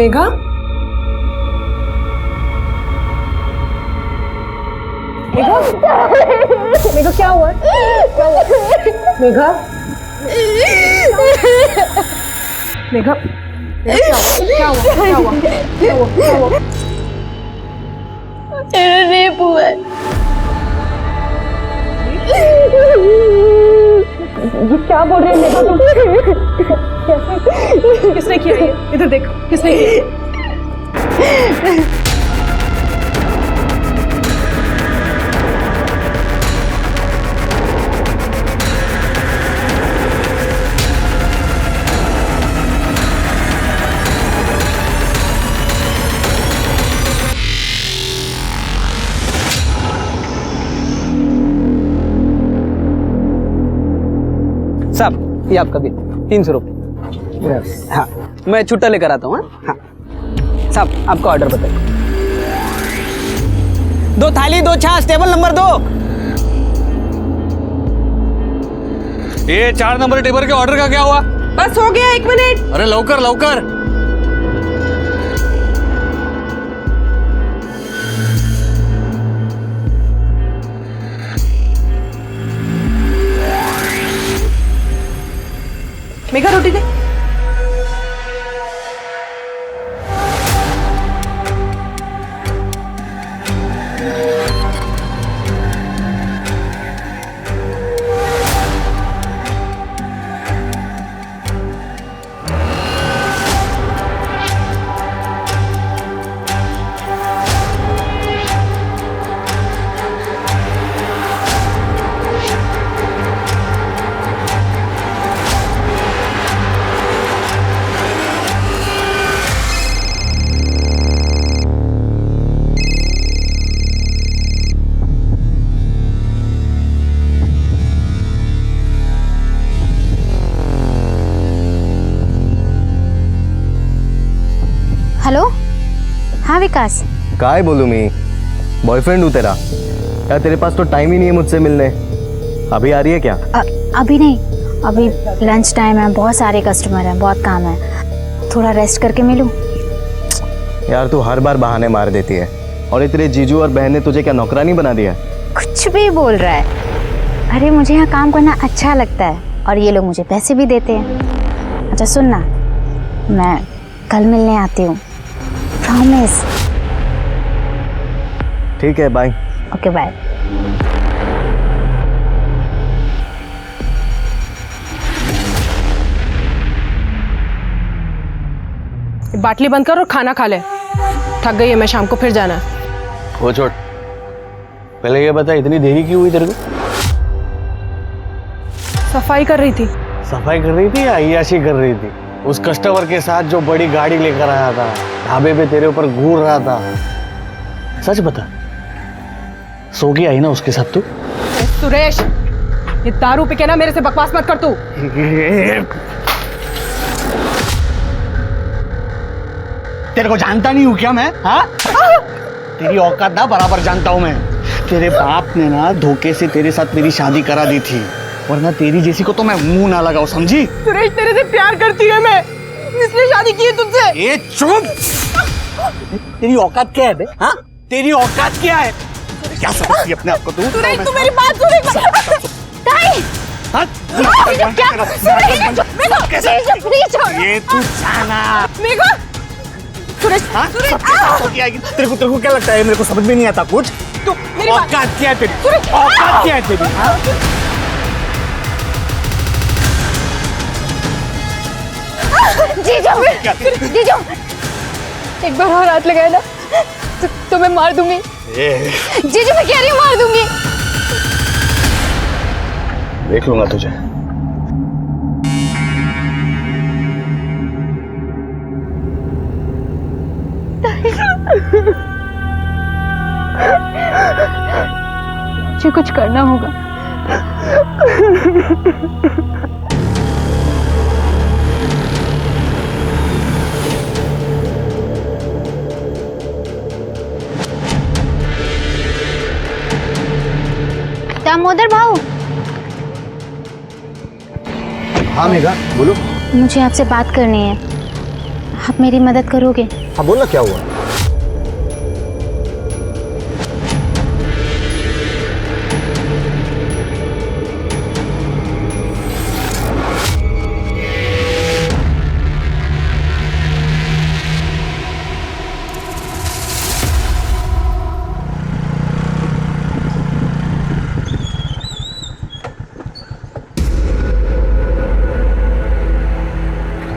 मेघा, मेघा, मेघा क्या हुआ? क्या हुआ? मेघा, मेघा, क्या हुआ? क्या हुआ? क्या हुआ? क्या हुआ? रेप हुआ है। ये क्या बोल रहे हैं मेघा तुम? कैसे? किसने किया ये? इधर देख, किसने किया? साहब ये आपका बिल 300 रुपये। हाँ मैं छुट्टा लेकर आता हूँ। हाँ साहब आपका ऑर्डर बताइए। 2 थाली 2 छाछ, टेबल नंबर 2। ये 4 नंबर टेबल के ऑर्डर का क्या हुआ? बस हो गया, 1 मिनट। अरे लवकर लवकर। मेघा रोटी दे। हेलो, हाँ विकास। काय बोलूं मैं, बॉयफ्रेंड हूँ तेरा। यार तेरे पास तो टाइम ही नहीं है मुझसे मिलने। अभी आ रही है क्या? अभी नहीं, अभी लंच टाइम है, बहुत सारे कस्टमर हैं, बहुत काम है, थोड़ा रेस्ट करके मिलूं। यार तू हर बार बहाने मार देती है। और ये तेरे जीजू और बहन ने तुझे क्या नौकरानी बना दिया? कुछ भी बोल रहा है। अरे मुझे यहाँ काम करना अच्छा लगता है और ये लोग मुझे पैसे भी देते हैं। अच्छा सुन ना, मैं कल मिलने आती हूँ, प्रॉमिस। ठीक है बाय। Okay bye. बाटली बंद कर और खाना खा ले। थक गई है मैं, शाम को फिर जाना है। वो छोड़, पहले ये बता इतनी देरी क्यों हुई तेरे को? सफाई कर रही थी। सफाई कर रही थी या अय्याशी कर रही थी? उस कस्टमर के साथ जो बड़ी गाड़ी लेकर आया था, ढाबे पे तेरे ऊपर घूर रहा था, सच बता, सो के आई ना उसके साथ तू? सुरेश, ये दारू पी के ना मेरे से बकवास मत कर तू। तेरे को जानता नहीं हूँ क्या मैं? हाँ? तेरी औकात ना बराबर जानता हूँ मैं। तेरे बाप ने ना धोखे से तेरे साथ मेरी शादी करा दी थी, वरना तेरी जैसी को तो मैं मुंह ना लगाऊं, समझी? सुरेश तेरे से प्यार करती है मैं, इसलिए शादी की है तुझसे। ये चुप! तेरी औकात क्या है बे? हाँ? तेरी औकात क्या है? क्या समझती है अपने आप को तू? सुरेश तू मेरी बात सुन एक बार। हाँ? ये तू जाना। मेघा, सुरेश, हाँ? सुरेश, सबके साथ होके आएगी। तेरे को क्या लगता है? मेरे को समझ में नहीं आता कुछ। तू मेरी बात। औकात क्या है तेरी? औकात क्या है तेरी? हाँ? जीजू, जीजू, एक बार और हाथ लगाया ना तो मैं मार दूंगी। जीजू मैं कह रही हूँ मार दूंगी। देख लूंगा तुझे। मुझे कुछ करना होगा। दामोदर भाऊ, हाँ मेघा बोलो। मुझे आपसे बात करनी है। आप मेरी मदद करोगे? हाँ बोल ना, क्या हुआ?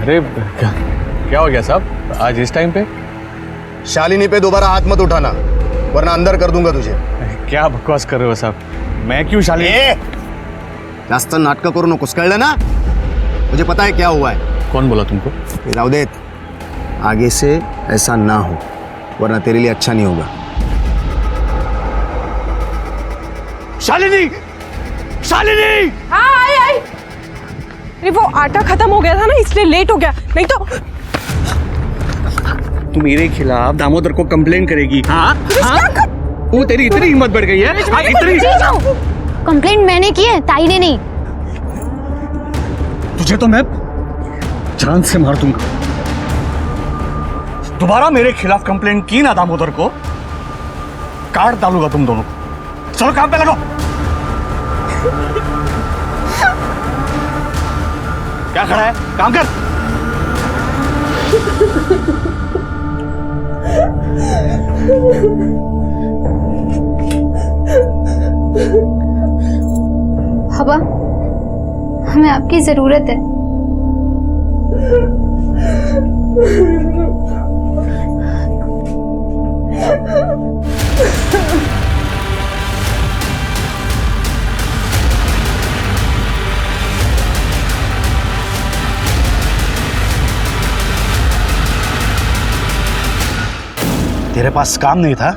अरे क्या हो गया साहब आज इस टाइम पे? शालिनी पे दोबारा हाथ मत उठाना, वरना अंदर कर दूंगा तुझे। क्या बकवास कर रहे हो साहब? मैं क्यों शालिनी? जास्त नाटक करू नकोस, कळलं ना? मुझे पता है क्या हुआ है। कौन बोला तुमको? राव दे, आगे से ऐसा ना हो, वरना तेरे लिए अच्छा नहीं होगा। शालिनी, शालिनी! हाँ आई। अरे वो आटा खत्म हो गया था ना, इसलिए लेट हो गया, नहीं तो। तू मेरे खिलाफ दामोदर को कंप्लेन करेगी? हाँ हाँ? वो तेरी इतनी हिम्मत बढ़ गई है? हाँ, इतनी। कंप्लेंट मैंने की है, ताई ने नहीं। तुझे तो मैं जान से मार दूंगा। दोबारा मेरे खिलाफ कंप्लेन की ना दामोदर को, काट डालूंगा तुम दोनों को। चलो काम पे लगो। क्या खड़ा है, काम कर। हवा, हमें आपकी जरूरत है। तेरे पास काम नहीं था,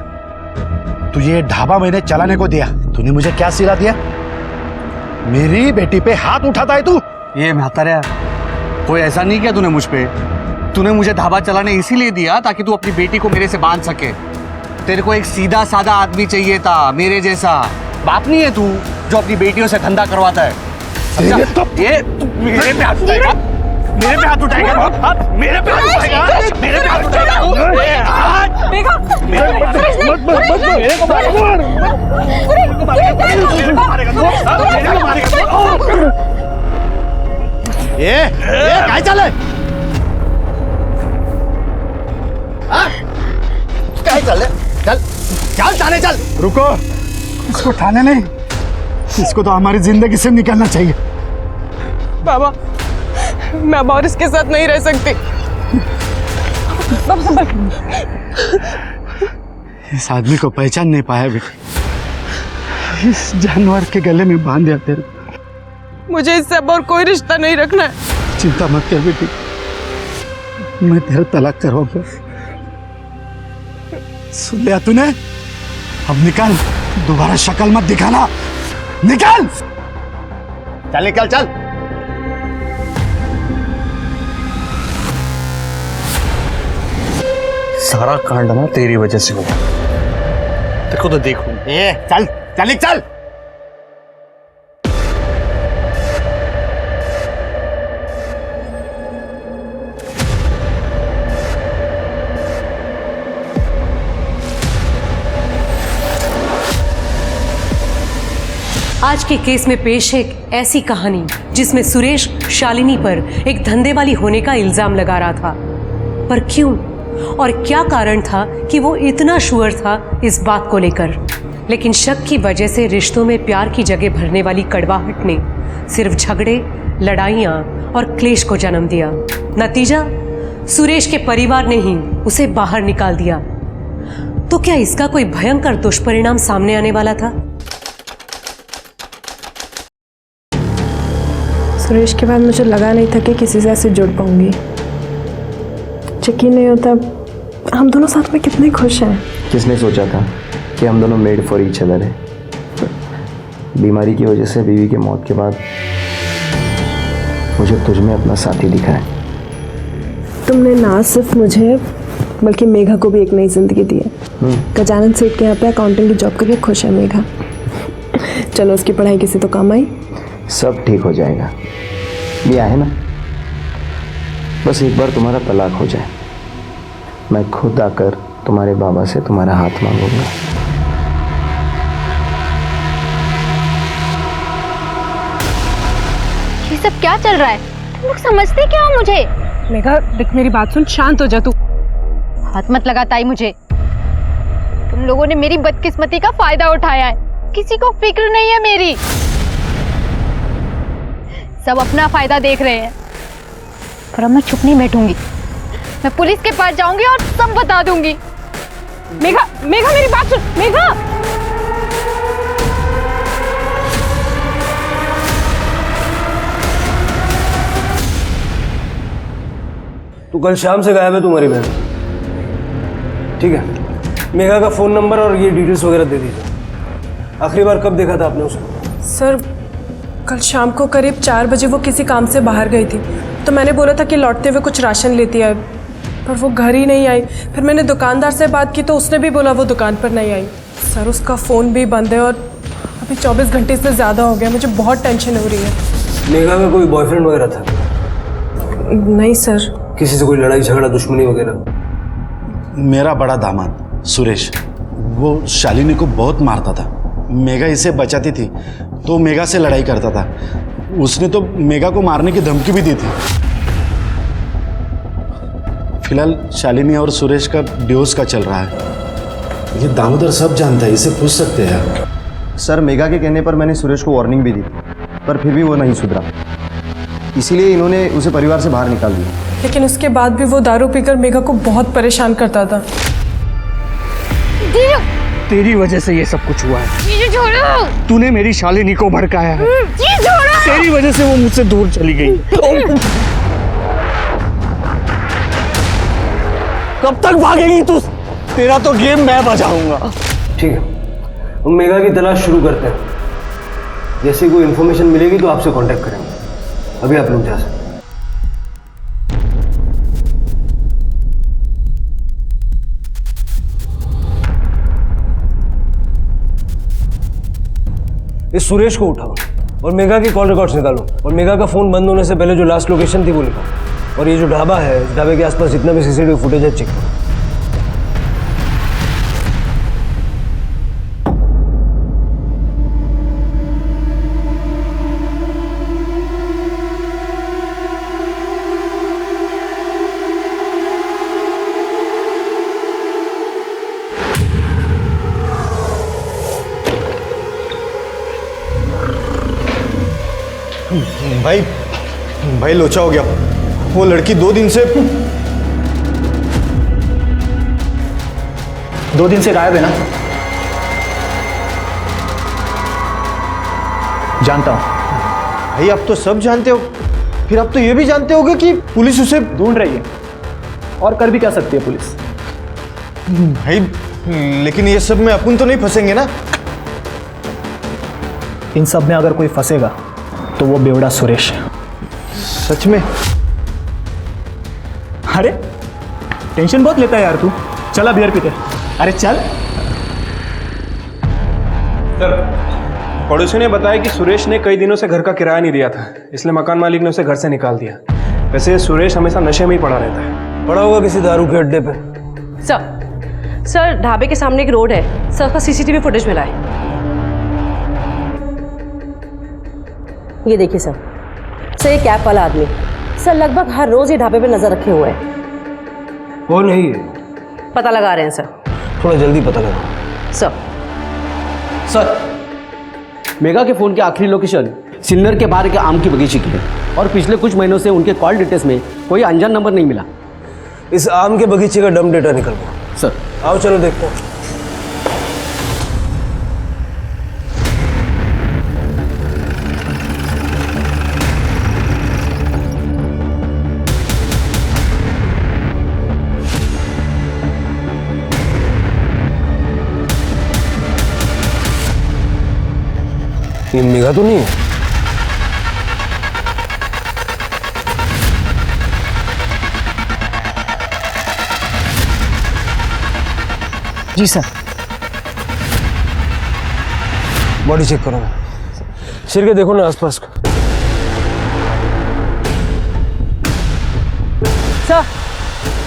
तू ये ढाबा मैंने चलाने को दिया। तूने मुझे क्या सिला दिया? मेरी बेटी पे हाथ उठाता है तू? ये म्हातारा, कोई ऐसा नहीं किया तूने मुझ पे। तूने मुझे ढाबा चलाने इसीलिए दिया ताकि तू अपनी बेटी को मेरे से बांध सके। तेरे को एक सीधा साधा आदमी चाहिए था, मेरे जैसा। बाप नहीं है तू जो अपनी बेटियों से धंधा करवाता है, समझा? ये तू मेरे पे हाथ उठाएगा, मेरे पे हाथ उठाएगा, मेरे पे हाथ उठाएगा, मेरे पे हाथ उठाएगा। देखो, मत मेरे को ये काय चाललंय? काय चाललंय? चल चल थाने चल। रुको, इसको थाने नहीं, इसको तो हमारी जिंदगी से निकलना चाहिए। बाबा, मैं अब और इसके साथ नहीं रह सकती। बाबा संभल। इस आदमी को पहचान नहीं पाया बेटी, इस जानवर के गले में बांध दिया तेरे। मुझे इससे अब और कोई रिश्ता नहीं रखना है। चिंता मत कर बेटी, मैं तेरा तलाक करवाऊंगा। सुन लिया तूने? अब निकल, दोबारा शक्ल मत दिखाना, निकल। चल निकल चल। सारा कांड ना तेरी वजह से हुआ। देखो तो देखो। चल चल चल। आज के केस में पेश है एक ऐसी कहानी जिसमें सुरेश शालिनी पर एक धंधे वाली होने का इल्जाम लगा रहा था। पर क्यों और क्या कारण था कि वो इतना श्योर था इस बात को लेकर? लेकिन शक की वजह से रिश्तों में प्यार की जगह भरने वाली कड़वाहट ने सिर्फ झगड़े, लड़ाइयाँ और क्लेश को जन्म दिया। नतीजा, सुरेश के परिवार ने ही उसे बाहर निकाल दिया। तो क्या इसका कोई भयंकर दुष्परिणाम सामने आने वाला था? सुरेश के बाद मुझे लगा नहीं था कि किसी से ऐसे जुड़ पाऊंगी। यकीन नहीं होता हम दोनों साथ में कितने खुश हैं। किसने सोचा था कि हम दोनों मेड फॉर ईच अदर हैं? बीमारी की वजह से बीवी की मौत के बाद मुझे तुझ में अपना साथी दिखा है। तुमने ना सिर्फ मुझे बल्कि मेघा को भी एक नई जिंदगी दी है। गजानन सेठ के यहाँ पे अकाउंटिंग की जॉब करके खुश है मेघा। चलो उसकी पढ़ाई किसी तो काम आई। सब ठीक हो जाएगा, ये है ना, बस एक बार तुम्हारा तलाक हो जाए। मैं खुद आकर तुम्हारे बाबा से तुम्हारा हाथ मांगूंगा। ये सब क्या चल रहा है? तुम लोग समझते क्या हो मुझे? मेघा देख मेरी बात सुन, शांत हो जा तू। हाथ मत लगा ताई मुझे। तुम लोगों ने मेरी बदकिस्मती का फायदा उठाया है। किसी को फिक्र नहीं है मेरी। सब अपना फायदा देख रहे हैं। पर अब मैं चुप नहीं बैठूंगी। मैं पुलिस के पास जाऊंगी और सब बता दूंगी। मेघा मेघा मेरी बात सुन मेघा। तो कल शाम से गायब है तुम्हारी बहन, ठीक है? मेघा का फ़ोन नंबर और ये डिटेल्स वगैरह दे दीजिए। आखिरी बार कब देखा था आपने उसे? सर कल शाम को करीब 4 बजे वो किसी काम से बाहर गई थी, तो मैंने बोला था कि लौटते हुए कुछ राशन लेती है, पर वो घर ही नहीं आई। फिर मैंने दुकानदार से बात की तो उसने भी बोला वो दुकान पर नहीं आई। सर उसका फ़ोन भी बंद है और अभी 24 घंटे से ज़्यादा हो गया। मुझे बहुत टेंशन हो रही है। मेघा का कोई बॉयफ्रेंड वगैरह था? नहीं सर। किसी से कोई लड़ाई झगड़ा दुश्मनी वगैरह? मेरा बड़ा दामाद सुरेश, वो शालिनी को बहुत मारता था। मेघा इसे बचाती थी तो मेघा से लड़ाई करता था। उसने तो मेघा को मारने की धमकी भी दी थी। फिलहाल शालिनी और सुरेश का डिवोर्स का चल रहा है। ये दामोदर सब जानता है, इसे पूछ सकते हैं। सर मेघा के कहने पर मैंने सुरेश को वार्निंग भी दी, पर फिर भी वो नहीं सुधरा, इसीलिए इन्होंने उसे परिवार से बाहर निकाल दिया। लेकिन उसके बाद भी वो दारू पीकर मेघा को बहुत परेशान करता था। तेरी वजह से ये सब कुछ हुआ है। ये छोड़ो। तूने मेरी शालिनी को भड़काया है। ये छोड़ो। तेरी वजह से वो मुझसे दूर चली गई। कब तक भागेगी तू? तेरा तो गेम मैं बजाऊंगा। ठीक है, हम मेघा की तलाश शुरू करते हैं। जैसे कोई इन्फॉर्मेशन मिलेगी तो आपसे कांटेक्ट करेंगे। अभी आप लोग जा सकते हैं। इस सुरेश को उठाओ और मेघा की कॉल रिकॉर्ड्स निकालो और मेघा का फोन बंद होने से पहले जो लास्ट लोकेशन थी वो लिखो। और ये जो ढाबा है, इस ढाबे के आसपास जितना भी सीसीटीवी फुटेज है चेक करो। भाई लोचा हो गया। वो लड़की 2 दिन से गायब है ना? जानता हूं। भाई आप तो सब जानते हो, फिर आप तो ये भी जानते होगे कि पुलिस उसे ढूंढ रही है और कर भी क्या सकती है पुलिस। भाई लेकिन ये सब में अपन तो नहीं फंसेंगे ना? इन सब में अगर कोई फंसेगा तो वो बेवड़ा सुरेश है। सच में? अरे टेंशन बहुत लेता है यार तू। चला बियर पीते। अरे चल। सर, पड़ोसी ने बताया कि सुरेश ने कई दिनों से घर का किराया नहीं दिया था, इसलिए मकान मालिक ने उसे घर से निकाल दिया। वैसे सुरेश हमेशा नशे में ही पड़ा रहता है। पड़ा होगा किसी दारू के अड्डे पे। सर ढाबे के सामने एक रोड है, सर का सीसीटीवी फुटेज मिला है। ये देखिए सर, ये कैप वाला आदमी सर लगभग हर रोज ये ढाबे पे नजर रखे हुए है। कौन है ये? पता लगा रहे हैं सर। थोड़ा जल्दी पता लगाओ। सर, मेघा के फोन की आखिरी लोकेशन सिल्लर के बाहर के आम की बगीचे की है और पिछले कुछ महीनों से उनके कॉल डिटेल्स में कोई अनजान नंबर नहीं मिला। इस आम के बगीचे का डम डेटा निकलवाओ। सर आओ चलो देखते हैं। ये मेघा तो नहीं है। जी सर। बॉडी चेक करो। सिर के देखो ना आसपास का।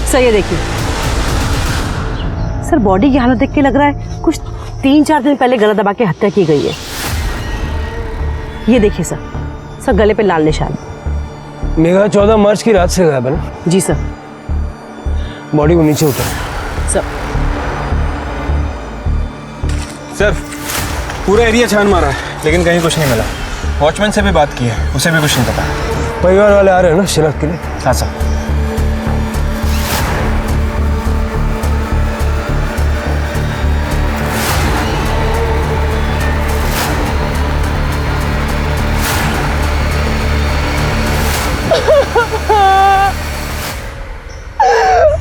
सर ये देखिए, सर बॉडी की हालत देख के लग रहा है कुछ 3-4 दिन पहले गला दबा के हत्या की गई है। ये देखिए सर गले पे लाल निशान। मेघा 14 मार्च की रात से गायब है ना? जी सर। बॉडी को नीचे उतार। सर पूरा एरिया छान मारा है लेकिन कहीं कुछ नहीं मिला। वॉचमैन से भी बात की है, उसे भी कुछ नहीं पता। परिवार वाले आ रहे हैं ना शिनाख्त के लिए? हाँ सर।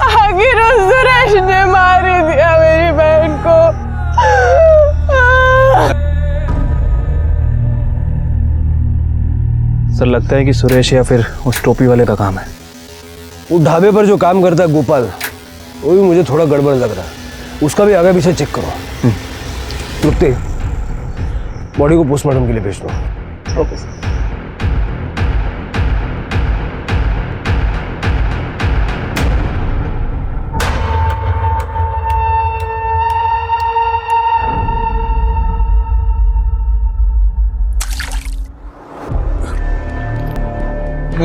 आखिर उस सुरेश ने मार ही दिया मेरी बहन को। सर लगता है कि सुरेश या फिर उस टोपी वाले का काम है। वो ढाबे पर जो काम करता है गोपाल, वो भी मुझे थोड़ा गड़बड़ लग रहा है। उसका भी आगे पीछे चेक करो। रुकते बॉडी को पोस्टमार्टम के लिए भेज दो। Okay sir.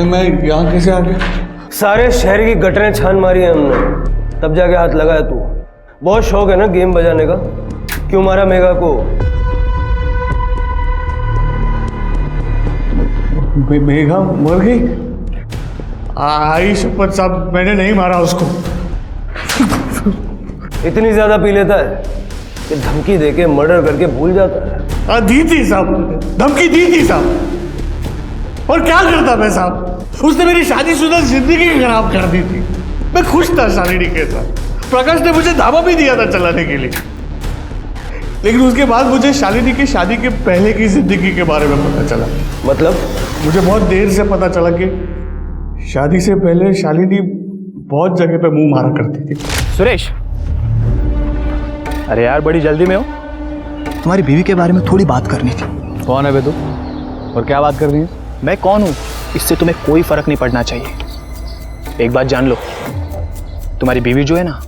मैं यहाँ कैसे आ गया? सारे शहर की गटरें छान मारी है हमने, तब जाके हाथ लगाया तू। बहुत शौक है ना गेम बजाने का? क्यों मारा मेघा को? मेघा मर गई? आई शपथ साहब, मैंने नहीं मारा उसको। इतनी ज्यादा पी लेता है कि धमकी देके मर्डर करके भूल जाता है। दी थी साहब, धमकी दी थी साहब। और क्या करता मैं साहब? उसने मेरी शादीशुदा जिंदगी खराब कर दी थी। मैं खुश था शालिनी के साथ। प्रकाश ने मुझे धाबा भी दिया था चलाने के लिए, लेकिन उसके बाद मुझे शालिनी की शादी के पहले की जिंदगी के बारे में पता चला। मतलब? मुझे बहुत देर से पता चला कि शादी से पहले शालिनी बहुत जगह पे मुंह मारा करती थी। सुरेश, अरे यार बड़ी जल्दी में हो। तुम्हारी बीवी के बारे में थोड़ी बात करनी थी। कौन है बे तू और क्या बात करनी है? मैं कौन हूँ इससे तुम्हें कोई फर्क नहीं पड़ना चाहिए। एक बात जान लो, तुम्हारी बीवी जो है ना,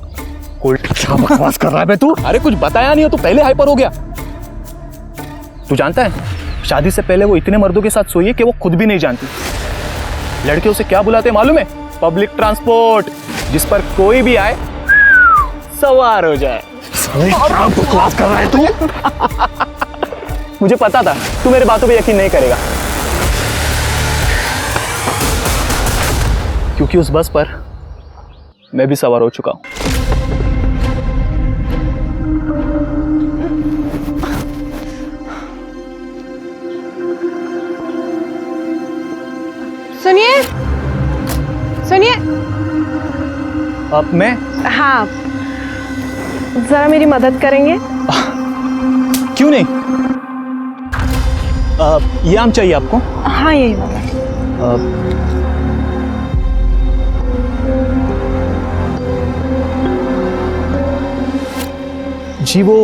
क्या बकवास कर रहा है बे तू? अरे कुछ बताया नहीं हो तो पहले हाइपर हो गया। तू जानता है शादी से पहले वो इतने मर्दों के साथ सोई है कि वो खुद भी नहीं जानती। लड़के उसे क्या बुलाते हैं मालूम है? पब्लिक ट्रांसपोर्ट, जिस पर कोई भी आए सवार हो जाए। क्या बकवास कर रहा है तू? मुझे पता था तू मेरे बातों पे यकीन नहीं करेगा, क्योंकि उस बस पर मैं भी सवार हो चुका हूं। सुनिए सुनिए। अब मैं? हाँ, जरा मेरी मदद करेंगे? क्यों नहीं? ये आम चाहिए आपको? हाँ यही वाला। जी वो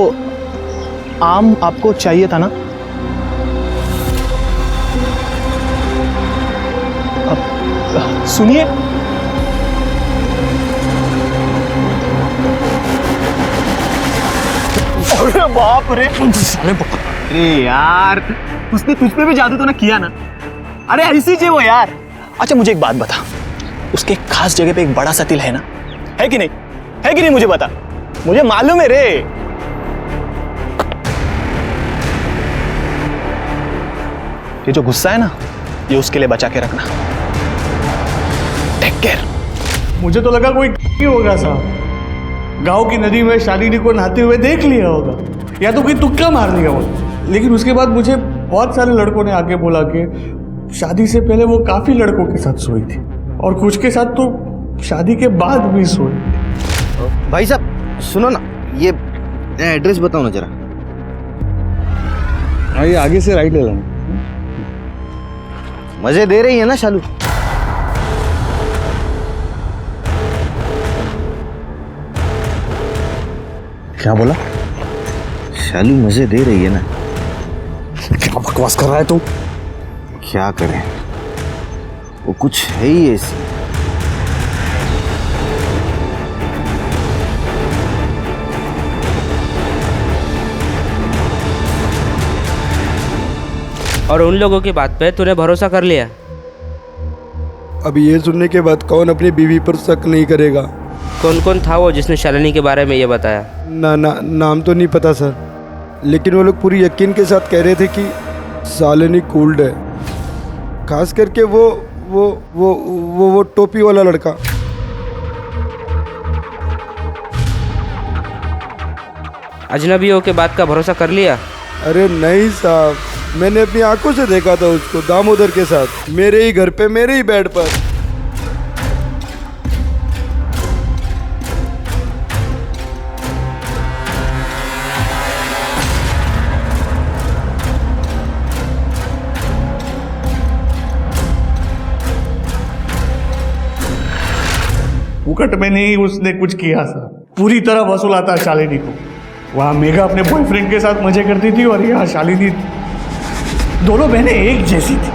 आम आपको चाहिए था ना? सुनिए, अरे बाप रे, अरे यार उसने तुझ पे भी जादू तो ना किया ना? अरे ऐसी चाहिए वो यार। अच्छा मुझे एक बात बता, उसके एक खास जगह पे एक बड़ा सा तिल है ना? है कि नहीं? है कि नहीं? मुझे बता, मुझे मालूम है रे। ये जो गुस्सा है ना, ये उसके लिए बचा के रखना। Take care. मुझे तो लगा कोई होगा साहब, गांव की नदी में शालिनी को नहाते हुए देख लिया होगा, या तो कोई तुक्का मार दिया होगा। लेकिन उसके बाद मुझे बहुत सारे लड़कों ने आके बोला कि शादी से पहले वो काफी लड़कों के साथ सोई थी, और कुछ के साथ तो शादी के बाद भी सोई। भाई साहब सुनो ना, ये एड्रेस बताओ ना जरा। हाँ, ये आगे से राइट ले लेना। मजे दे रही है ना शालू? क्या बोला? शालू मजे दे रही है ना? क्या बकवास कर रहा है तू? क्या करें, वो कुछ है ही ऐसी। और उन लोगों की बात पे तूने भरोसा कर लिया? अब ये सुनने के बाद कौन अपनी बीवी पर शक नहीं करेगा? कौन कौन था वो जिसने शालिनी के बारे में ये बताया? नाम तो नहीं पता सर, लेकिन वो लोग पूरी यकीन के साथ कह रहे थे कि शालिनी कूल्ड है, खास करके वो टोपी वाला लड़का। अजनबियों के बात का भरोसा कर लिया? अरे नहीं साहब, मैंने अपनी आंखों से देखा था उसको दामोदर के साथ, मेरे ही घर पे, मेरे ही बेड पर। फुकट में नहीं उसने कुछ किया सर, पूरी तरह वसूलाता शालिनी को। वहाँ मेघा अपने बॉयफ्रेंड के साथ मजे करती थी और यहाँ शालिनी, दोनों बहनें एक जैसी थी।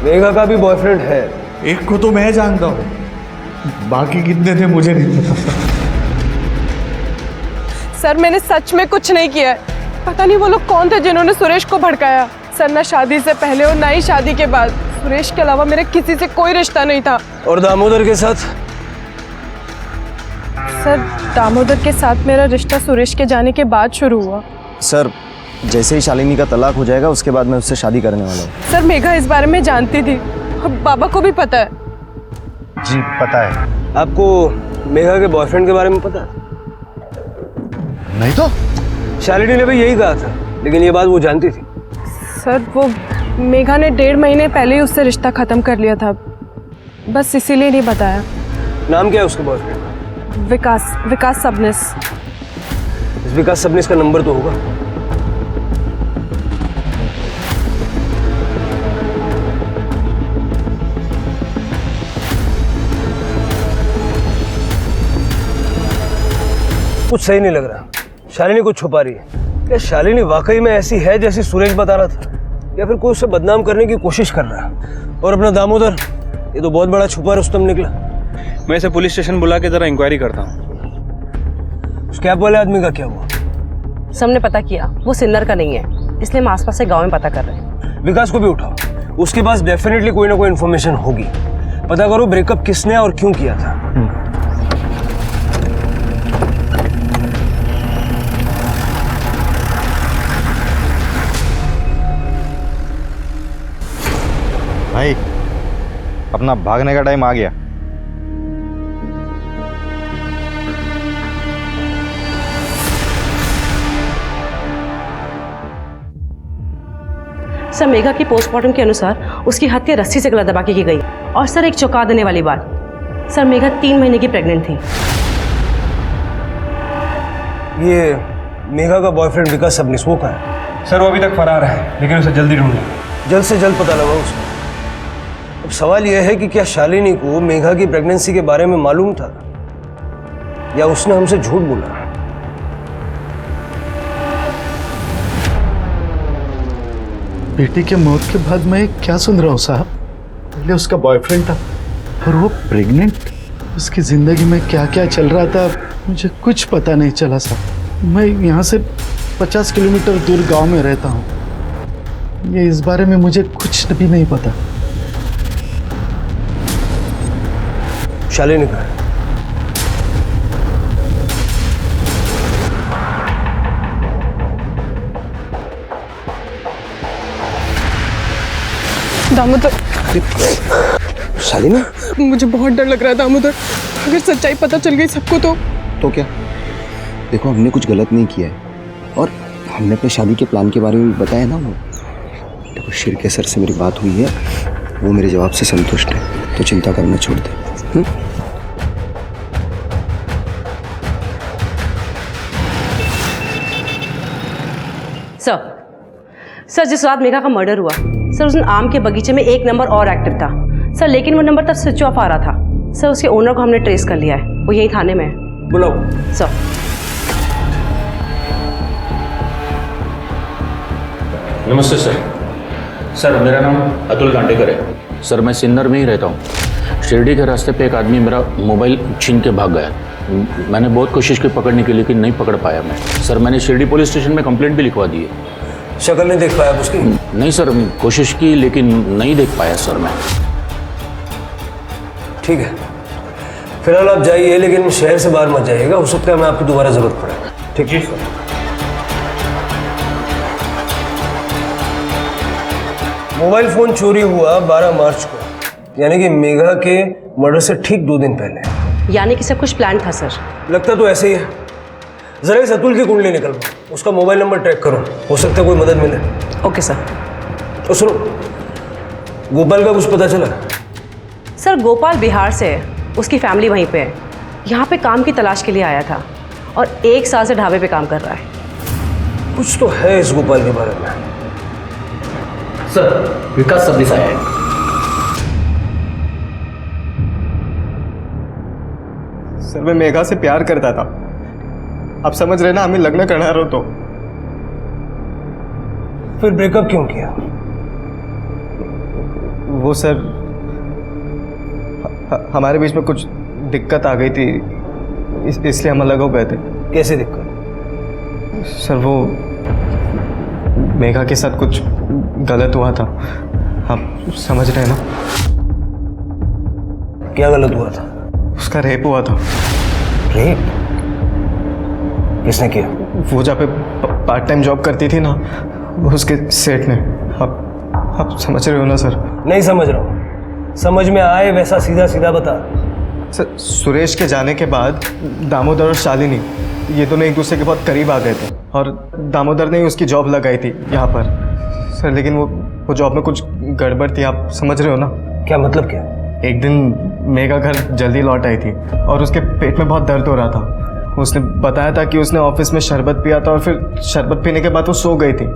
मेघा का भी बॉयफ्रेंड है? एक को तो मैं जानता हूँ, बाकी कितने थे मुझे नहीं पता। सर मैंने सच में कुछ नहीं किया है। पता नहीं वो लोग कौन थे जिन्होंने सुरेश को भड़काया। सर ना शादी से पहले और ना ही शादी के बाद सुरेश के अलावा मेरे किसी से कोई रिश्ता नहीं था। और दामोदर के साथ? सर दामोदर के साथ मेरा रिश्ता सुरेश के जाने के बाद शुरू हुआ। सर जैसे ही शालिनी का तलाक हो जाएगा उसके बाद मैं उससे शादी करने वाला हूँ। सर मेघा इस बारे में जानती थी और बाबा को भी पता है। जी पता है। आपको मेघा के बॉयफ्रेंड के बारे में पता है? नहीं तो शालिनी ने भी यही कहा था, लेकिन ये बात वो जानती थी। सर वो मेघा ने 1.5 महीने पहले ही उससे रिश्ता खत्म कर लिया था, बस इसीलिए नहीं बताया। नाम क्या है उसके बॉयफ्रेंड? विकास सबनिस। इस विकास सबनिस का नंबर तो होगा। कुछ सही नहीं लग रहा, शालिनी कुछ छुपा रही है। क्या शालिनी वाकई में ऐसी है जैसी सुरेश बता रहा था, या फिर कोई उसे बदनाम करने की कोशिश कर रहा है? और अपना दामोदर, ये तो बहुत बड़ा छुपा रुस्तम निकला। मैं इसे पुलिस स्टेशन बुला के जरा इंक्वायरी करता हूँ। उस कैब वाले आदमी का क्या हुआ? सबने पता किया वो सिन्नर का नहीं है, इसलिए हम आसपास से गांव में पता कर रहे हैं। विकास को भी उठाओ, उसके पास डेफिनेटली कोई ना कोई इन्फॉर्मेशन होगी। पता करो ब्रेकअप किसने और क्यों किया था। भाई अपना भागने का टाइम आ गया। सर मेघा की पोस्टमार्टम के अनुसार उसकी हत्या रस्सी से गला दबा के की गई। और सर एक चौंका देने वाली बात, सर मेघा 3 महीने की प्रेग्नेंट थी। ये मेघा का बॉयफ्रेंड विकास सबनिस वो कहाँ है? सर वो अभी तक फरार है, लेकिन उसे जल्दी ढूंढना। जल्द से जल्द पता लगाओ उसको। अब सवाल यह है कि क्या शालिनी को मेघा की प्रेगनेंसी के बारे में मालूम था, या उसने हमसे झूठ बोला? बेटी के मौत के बाद मैं क्या सुन रहा हूँ साहब? पहले उसका बॉयफ्रेंड था और वो प्रेग्नेंट। उसकी ज़िंदगी में क्या क्या चल रहा था मुझे कुछ पता नहीं चला साहब। मैं यहाँ से 50 किलोमीटर दूर गांव में रहता हूँ। ये इस बारे में मुझे कुछ भी नहीं पता। शालिनी कहाँ है? दामोदर। शालिनी? मुझे बहुत डर लग रहा है दामोदर, अगर सच्चाई पता चल गई सबको तो क्या? देखो हमने कुछ गलत नहीं किया है और हमने अपने शादी के प्लान के बारे में भी बताया ना। वो देखो शिरके सर से मेरी बात हुई है, वो मेरे जवाब से संतुष्ट है, तो चिंता करना छोड़ दे। सर जिस रात मेघा का मर्डर हुआ सर, उस दिन आम के बगीचे में एक नंबर और एक्टिव था सर, लेकिन वो नंबर तब स्विच ऑफ आ रहा था सर। उसके ओनर को हमने ट्रेस कर लिया है, वो यही थाने में है। बुलाओ सर। नमस्ते सर। सर मेरा नाम अतुल गांडेकर है सर, मैं सिन्नर में ही रहता हूँ। शिरडी के रास्ते पे एक आदमी मेरा मोबाइल छीन के भाग गया। मैंने बहुत कोशिश की पकड़ने की, लेकिन नहीं पकड़ पाया मैं। सर मैंने शिरडी पुलिस स्टेशन में कंप्लेंट भी लिखवा दी है। शक्ल नहीं देख पाया उसकी? नहीं सर, कोशिश की लेकिन नहीं देख पाया सर मैं। ठीक है, फिलहाल आप जाइए, लेकिन शहर से बाहर मत जाइएगा, हो सकता है हमें आपकी दोबारा जरूरत पड़े। ठीक है सर। मोबाइल फोन चोरी हुआ 12 मार्च को, यानी कि मेघा के मर्डर से ठीक 2 दिन पहले। यानी कि सब कुछ प्लान था सर। लगता तो ऐसे ही है। जरा इस अतुल की कुंडली निकलवाओ, उसका मोबाइल नंबर ट्रैक करो, हो सकता है कोई मदद मिले। Okay sir. तो सुनो, गोपाल का कुछ पता चला? सर गोपाल बिहार से है, उसकी फैमिली वहीं पे है। यहाँ पे काम की तलाश के लिए आया था और 1 साल से ढाबे पे काम कर रहा है। कुछ तो है इस गोपाल के बारे में। सर, विकास सर्विस आया है। सर मैं मेघा से प्यार करता था, आप समझ रहे ना, हमें लग्न करना रहो तो। फिर ब्रेकअप क्यों किया? वो सर हमारे बीच में कुछ दिक्कत आ गई थी, इसलिए हम अलग हो गए थे। कैसे दिक्कत? सर वो मेघा के साथ कुछ गलत हुआ था, आप समझ रहे हैं ना। क्या गलत हुआ था? उसका रेप हुआ था। रेप? किसने किया? वो जहाँ पे पार्ट टाइम जॉब करती थी ना, उसके सेट ने। आप समझ रहे हो ना सर? नहीं समझ रहा हूँ। समझ में आए वैसा सीधा सीधा बता। सर सुरेश के जाने के बाद दामोदर और शालिनी ये दोनों एक दूसरे के बहुत करीब आ गए थे, और दामोदर ने ही उसकी जॉब लगाई थी यहाँ पर सर। लेकिन वो जॉब में कुछ गड़बड़ थी, आप समझ रहे हो ना। क्या मतलब क्या? एक दिन मेघा घर जल्दी लौट आई थी और उसके पेट में बहुत दर्द हो रहा था। उसने बताया था कि उसने ऑफिस में शरबत पिया था और फिर शरबत पीने के बाद वो सो गई थी।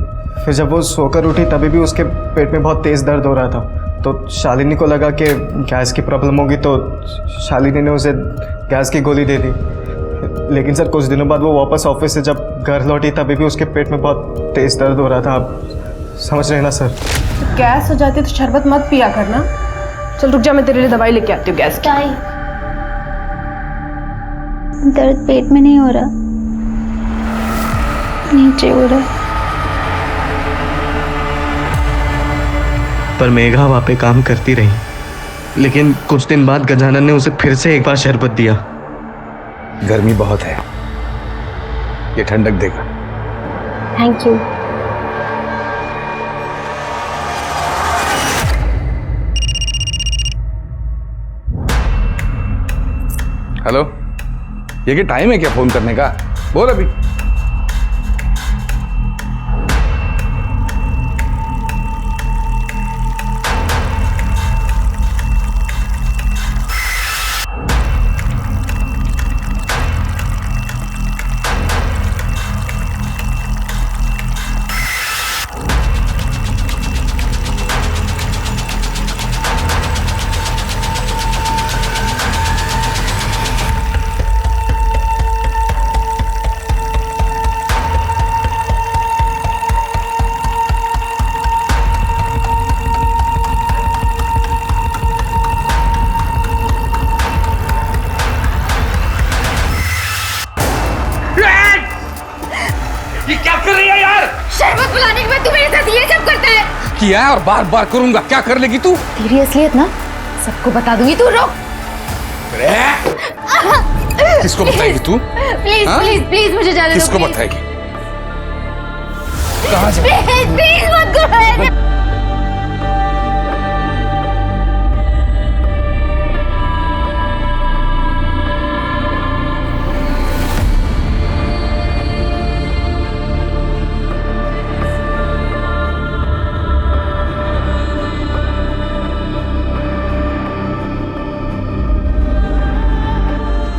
फिर जब वो सोकर उठी तभी भी उसके पेट में बहुत तेज़ दर्द हो रहा था। तो शालिनी को लगा कि गैस की प्रॉब्लम होगी, तो शालिनी ने उसे गैस की गोली दे दी। लेकिन सर कुछ दिनों बाद वो वापस ऑफिस से जब घर लौटी तभी भी उसके पेट में बहुत तेज़ दर्द हो रहा था। आप समझ रहे हैं ना सर? तो गैस हो जाती है तो शरबत मत पिया करना। चल रुक जा, मैं तेरे लिए दवाई लेके आती हूँ गैस की। दर्द पेट में नहीं हो रहा, नीचे हो रहा। पर मेघा वहाँ पे काम करती रही, लेकिन कुछ दिन बाद गजानन ने उसे फिर से एक बार शरबत दिया। गर्मी बहुत है, ये ठंडक देगा। Thank you. हेलो, ये क्या टाइम है क्या फोन करने का? बोल अभी। शरबत पिलाने के बाद तू मेरे साथ ये सब करता है? किया है और बार बार करूंगा, क्या कर लेगी तू? तेरी असलियत ना सबको बता दूंगी, तू रुक। किसको बताएगी तू? प्लीज प्लीज प्लीज मुझे जाने दो। किसको बताएगी? कहाँ जा? प्लीज प्लीज मत करो।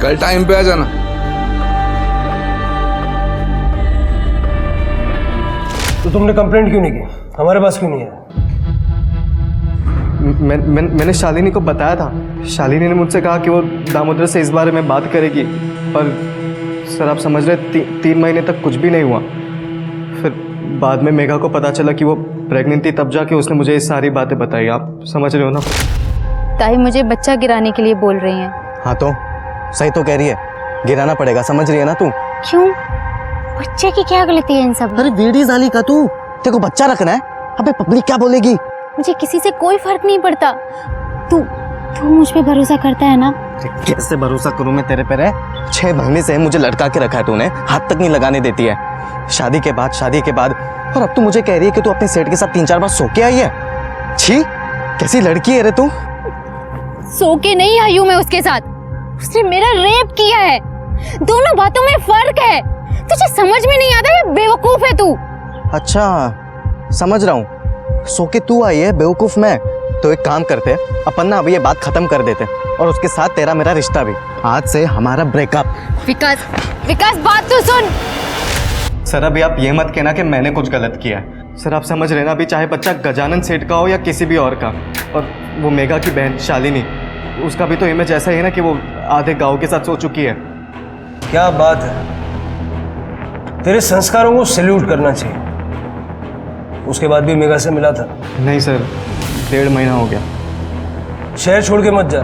कल टाइम पे आ जाना। तो तुमने कंप्लेंट क्यों नहीं की? हमारे पास क्यों नहीं है? मैंने शालिनी को बताया था। शालिनी ने मुझसे कहा कि वो दामोदर से इस बारे में बात करेगी, पर सर आप समझ रहे 3 महीने तक कुछ भी नहीं हुआ। फिर बाद में मेघा को पता चला कि वो प्रेग्नेंट थी, तब जाके उसने मुझे ये सारी बातें बताई। आप समझ रहे हो ना? ताई मुझे बच्चा गिराने के लिए बोल रही हैं। हाँ तो सही तो कह रही है, गिराना पड़ेगा, समझ रही है ना तू? क्यों? बच्चे की क्या गलती है इन सब? अरे वेड़ी जाली का तू, तेरे को बच्चा रखना है? अबे पब्लिक क्या बोलेगी? मुझे किसी से कोई फर्क नहीं पड़ता। तू तू मुझ पे भरोसा करता है ना? कैसे भरोसा करूं मैं तेरे पे रे? 6 महीने से मुझे लटका के रखा है तूने, हाथ तक नहीं लगाने देती है। शादी के बाद और अब तू मुझे कह रही है कि तू अपने सेठ के साथ 3-4 बार सो के आई है। छी, कैसी लड़की है रे तू? सो के नहीं आई हूं मैं उसके साथ, उसने मेरा रेप किया है। दोनों बातों में फर्क है। तुझे समझ में नहीं आता, ये बेवकूफ है तू। अच्छा, समझ रहा हूँ। सो के तू आई है, बेवकूफ मैं। तो एक काम करते, अपन ना अभी ये बात खत्म कर देते और उसके साथ तेरा मेरा रिश्ता भी। आज से हमारा ब्रेकअप। विकास बात तो सुन। सर अभी आप ये मत कहना कि मैंने कुछ गलत किया है। सर आप समझ लेना, अभी चाहे बच्चा गजानन सेठ का हो या किसी भी और का, और वो मेघा की बहन शालिनी, उसका भी तो इमेज ऐसा ही है ना कि वो आधे गांव के साथ सो चुकी है। क्या बात है, तेरे संस्कारों को सैल्यूट करना चाहिए। उसके बाद भी मेघा से मिला था? नहीं सर, 1.5 महीना हो गया। शहर छोड़ के मत जा।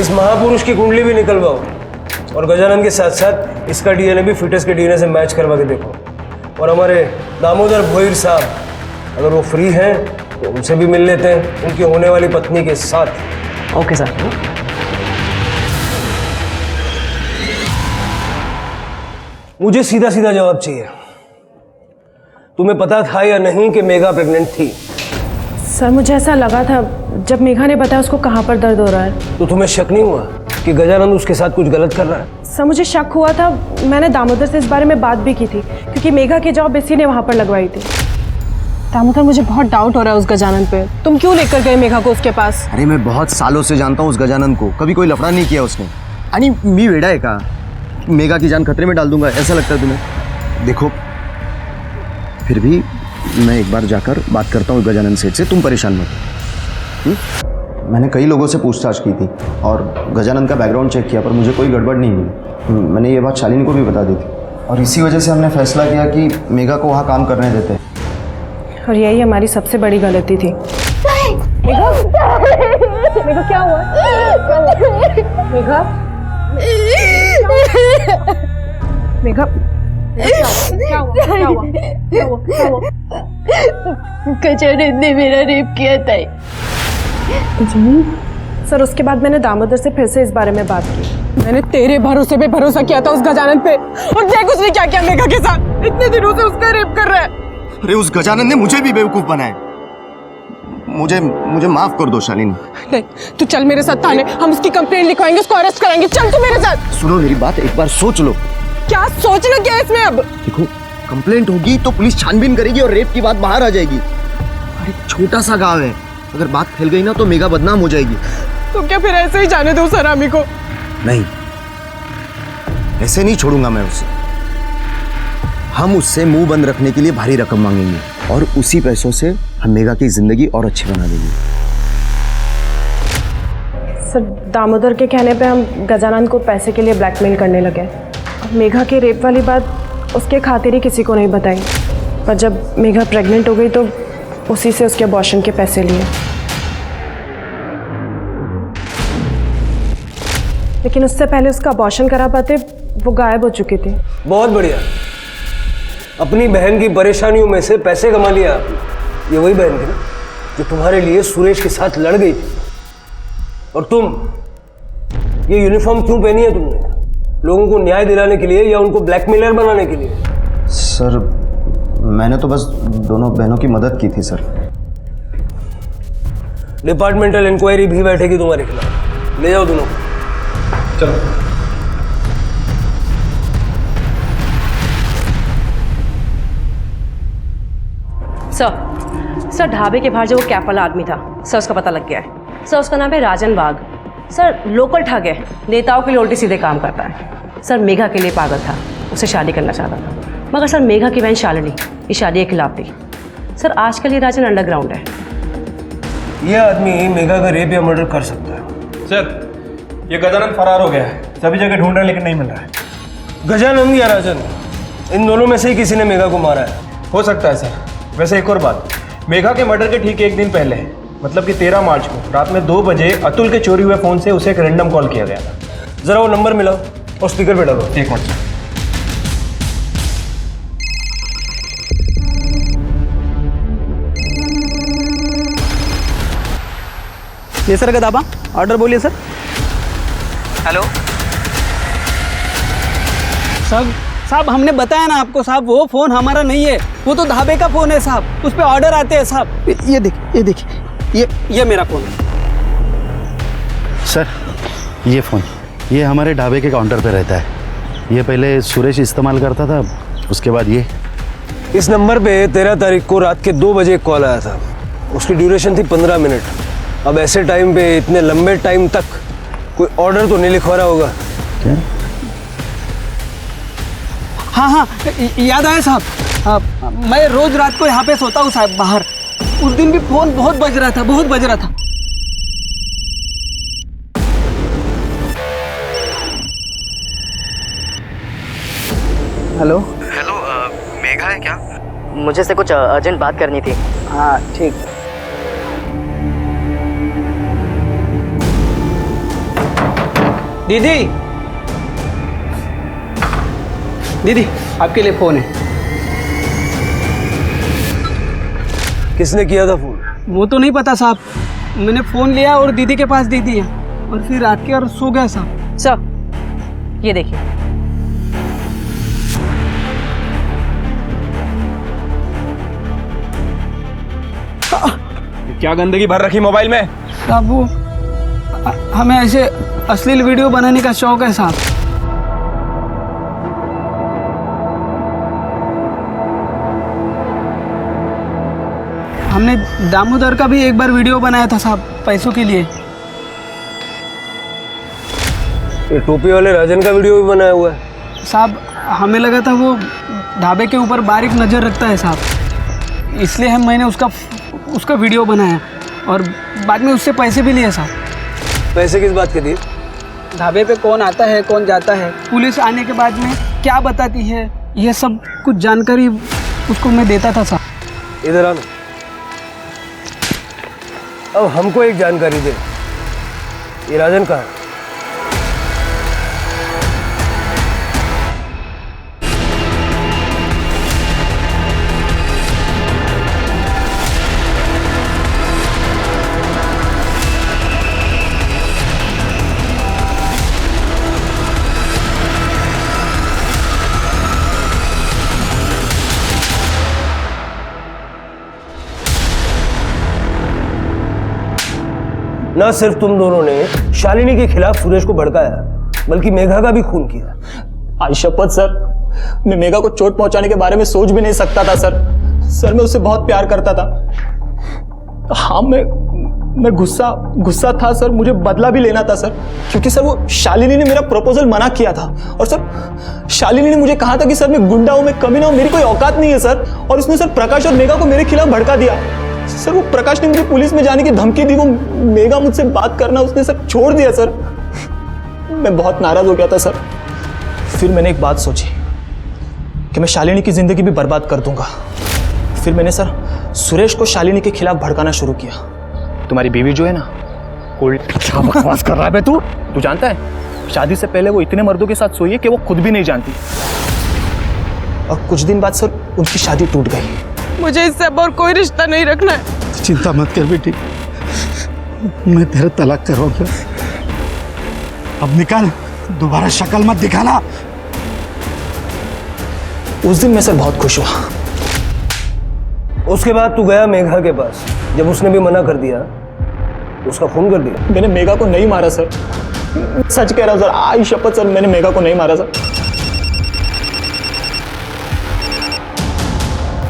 इस महापुरुष की कुंडली भी निकलवाओ और गजानन के साथ साथ इसका डीएनए भी फिटस के डीएनए से मैच करवा के देखो। और हमारे दामोदर भोईर साहब, अगर वो फ्री हैं तो उनसे भी मिल लेते हैं, उनकी होने वाली पत्नी के साथ। Okay sir. मुझे सीधा सीधा जवाब चाहिए। तुम्हें पता था या नहीं कि मेघा प्रेग्नेंट थी? सर मुझे ऐसा लगा था जब मेघा ने बताया उसको कहाँ पर दर्द हो रहा है। तो तुम्हें शक नहीं हुआ कि गजानंद उसके साथ कुछ गलत कर रहा है? सर मुझे शक हुआ था, मैंने दामोदर से इस बारे में बात भी की थी क्योंकि मेघा की जॉब इसी ने वहाँ पर लगवाई थी। दामोदर मुझे बहुत डाउट हो रहा है उस गजानंद पे, तुम क्यों लेकर गए मेघा को उसके पास? अरे मैं बहुत सालों से जानता हूँ उस गजानंद को, कभी कोई लफड़ा नहीं किया उसने। आणि मी वेडा है का? मेघा की जान खतरे में डाल दूंगा, ऐसा लगता है तुम्हें? देखो फिर भी मैं एक बार जाकर बात करता हूँ गजानंद सेठ से, तुम परेशान मत। मैंने कई लोगों से पूछताछ की थी और गजानंद का बैकग्राउंड चेक किया, पर मुझे कोई गड़बड़ नहीं मिली। मैंने ये बात शालिनी को भी बता दी थी और इसी वजह से हमने फैसला किया कि मेघा को वहाँ काम करने देते हैं। और यही हमारी सबसे बड़ी गलती थी। मेघा, मेघा क्या हुआ? मेघा, मेघा, क्या हुआ? क्या हुआ? क्या हुआ? क्या हुआ? गजानन ने मेरा रेप किया था। सर उसके बाद मैंने दामोदर से फिर से इस बारे में बात की। मैंने तेरे भरोसे पे भरोसा किया था उस गजानन पे, और देख उसने क्या किया मेघा के साथ। इतने दिनों से उसका रेप कर रहा है। अरे उस गजानंद ने मुझे भी बेवकूफ बनाया। मुझे माफ कर दो शालिनी। नहीं, तू चल मेरे साथ थाने, हम उसकी कंप्लेंट लिखवाएंगे, उसको अरेस्ट कराएंगे। चल तू मेरे साथ। सुनो मेरी बात, एक बार सोच लो। क्या सोचना क्या है इसमें अब? देखो कंप्लेंट होगी तो पुलिस छानबीन करेगी और रेप की बात बाहर आ जाएगी। अरे छोटा सा गांव है, अगर बात फैल गई ना तो मेघा बदनाम हो जाएगी। तो क्या फिर ऐसे ही जाने दो सरामी को? नहीं, ऐसे नहीं छोड़ूंगा मैं उसे। हम उससे मुंह बंद रखने के लिए भारी रकम मांगेंगे और उसी पैसों से हम मेघा की जिंदगी और अच्छी बना देंगे। सर दामोदर के कहने पे हम गजानंद को पैसे के लिए ब्लैकमेल करने लगे। मेघा के रेप वाली बात उसके खातिर ही किसी को नहीं बताई, पर जब मेघा प्रेग्नेंट हो गई तो उसी से उसके अबॉर्शन के पैसे लिए। लेकिन उससे पहले उसका अबॉर्शन करा पाते वो गायब हो चुकी थी। बहुत बढ़िया, अपनी बहन की परेशानियों में से पैसे कमा लिया आपने। ये वही बहन थी ना जो तुम्हारे लिए सुरेश के साथ लड़ गई थी? और तुम ये यूनिफॉर्म क्यों पहनी है तुमने? लोगों को न्याय दिलाने के लिए या उनको ब्लैकमेलर बनाने के लिए? सर मैंने तो बस दोनों बहनों की मदद की थी सर। डिपार्टमेंटल इंक्वायरी भी बैठेगी तुम्हारे खिलाफ, ले जाओ दोनों को। चलो। सर ढाबे के बाहर जो वो कैप वाला आदमी था, सर उसका पता लग गया है। सर उसका नाम है राजन बाग। सर लोकल ठग है, नेताओं के लिए उल्टे सीधे काम करता है। सर मेघा के लिए पागल था, उससे शादी करना चाहता था, मगर सर मेघा की बहन शालिनी इस शादी के खिलाफ थी। सर आजकल ये राजन अंडरग्राउंड है। ये आदमी मेघा का रेप या मर्डर कर सकता है। सर ये गजानंद फरार हो गया है, सभी जगह ढूंढ रहे हैं लेकिन नहीं मिल रहा है। गजानंद या राजन, इन दोनों में से ही किसी ने मेघा को मारा है। हो सकता है सर। वैसे एक और बात, मेघा के मर्डर के ठीक एक दिन पहले, मतलब कि 13 मार्च को रात में 2 बजे अतुल के चोरी हुए फ़ोन से उसे एक रैंडम कॉल किया गया था। जरा वो नंबर मिलाओ और स्पीकर पे डालो। एक मिनट। ये सर गदाबा ऑर्डर बोलिए सर। हेलो साहब हमने बताया ना आपको साहब, वो फ़ोन हमारा नहीं है, वो तो ढाबे का फ़ोन है साहब, उस पर ऑर्डर आते हैं साहब। ये देखिए ये मेरा फ़ोन है सर। ये फ़ोन ये हमारे ढाबे के काउंटर पे रहता है। ये पहले सुरेश इस्तेमाल करता था, उसके बाद ये। इस नंबर पे 13 तारीख को रात के 2 बजे एक कॉल आया था। उसकी ड्यूरेशन थी 15 मिनट। अब ऐसे टाइम पे इतने लंबे टाइम तक कोई ऑर्डर तो नहीं लिखवा रहा होगा। क्या? हाँ याद आया साहब, मैं रोज़ रात को यहाँ पे सोता हूँ साहब बाहर। उस दिन भी फ़ोन बहुत बज रहा था। हेलो मेघा है क्या? मुझे से कुछ अर्जेंट बात करनी थी। हाँ ठीक। दीदी आपके लिए फ़ोन है। किसने किया था फोन? वो तो नहीं पता साहब, मैंने फ़ोन लिया और दीदी के पास दे दिया और फिर रात के और सो गया साहब। सर ये देखिए, क्या गंदगी भर रखी मोबाइल में? साहब वो हमें ऐसे अश्लील वीडियो बनाने का शौक है साहब। हमने दामोदर का भी एक बार वीडियो बनाया था साहब, पैसों के लिए। ये टोपी वाले राजन का वीडियो भी बनाया हुआ है साहब। हमें लगा था वो ढाबे के ऊपर बारीक नज़र रखता है साहब, इसलिए मैंने उसका वीडियो बनाया और बाद में उससे पैसे भी लिए साहब। पैसे किस बात के दिए? ढाबे पे कौन आता है कौन जाता है, पुलिस आने के बाद में क्या बताती है, यह सब कुछ जानकारी उसको मैं देता था साहब। इधर आना। अब हमको एक जानकारी दे, ये राजन कहाँ है? ना सिर्फ तुम दोनों ने शालिनी के खिलाफ सुरेश को भड़काया, बल्कि मेघा का भी खून किया। आज शपथ सर, मैं मेघा को चोट पहुंचाने के बारे में सोच भी नहीं सकता था सर। मैं उससे बहुत प्यार करता था। हाँ मैं गुस्सा था सर, मुझे बदला भी लेना था सर, क्योंकि सर वो शालिनी ने मेरा प्रपोजल मना किया था। और सर शालिनी ने मुझे कहा था कि सर मैं गुंडा हूं, मैं कमीना हूं, मेरी कोई औकात नहीं है सर। और उसने सर प्रकाश और मेघा को मेरे खिलाफ भड़का दिया सर। वो प्रकाश ने मुझे पुलिस में जाने की धमकी दी, वो मेघा मुझसे बात करना उसने सर छोड़ दिया सर। मैं बहुत नाराज हो गया था सर। फिर मैंने एक बात सोची कि मैं शालिनी की जिंदगी भी बर्बाद कर दूंगा। फिर मैंने सर सुरेश को शालिनी के खिलाफ भड़काना शुरू किया। तुम्हारी बीवी जो है ना, क्या बकवास कर रहा है बे तू? तू जानता है शादी से पहले वो इतने मर्दों के साथ सोई है कि वो खुद भी नहीं जानती। और कुछ दिन बाद सर उनकी शादी टूट गई। मुझे इससे अब और कोई रिश्ता नहीं रखना है। चिंता मत कर बेटी, मैं तेरा तलाक करवाऊंगा। अब निकल, दोबारा शक्ल मत दिखाना। उस दिन मैं सर बहुत खुश हुआ। उसके बाद तू गया मेघा के पास, जब उसने भी मना कर दिया उसका खून कर दिया। मैंने मेघा को नहीं मारा सर, सच कह रहा हूं सर, आई शपथ सर, मैंने मेघा को नहीं मारा sir.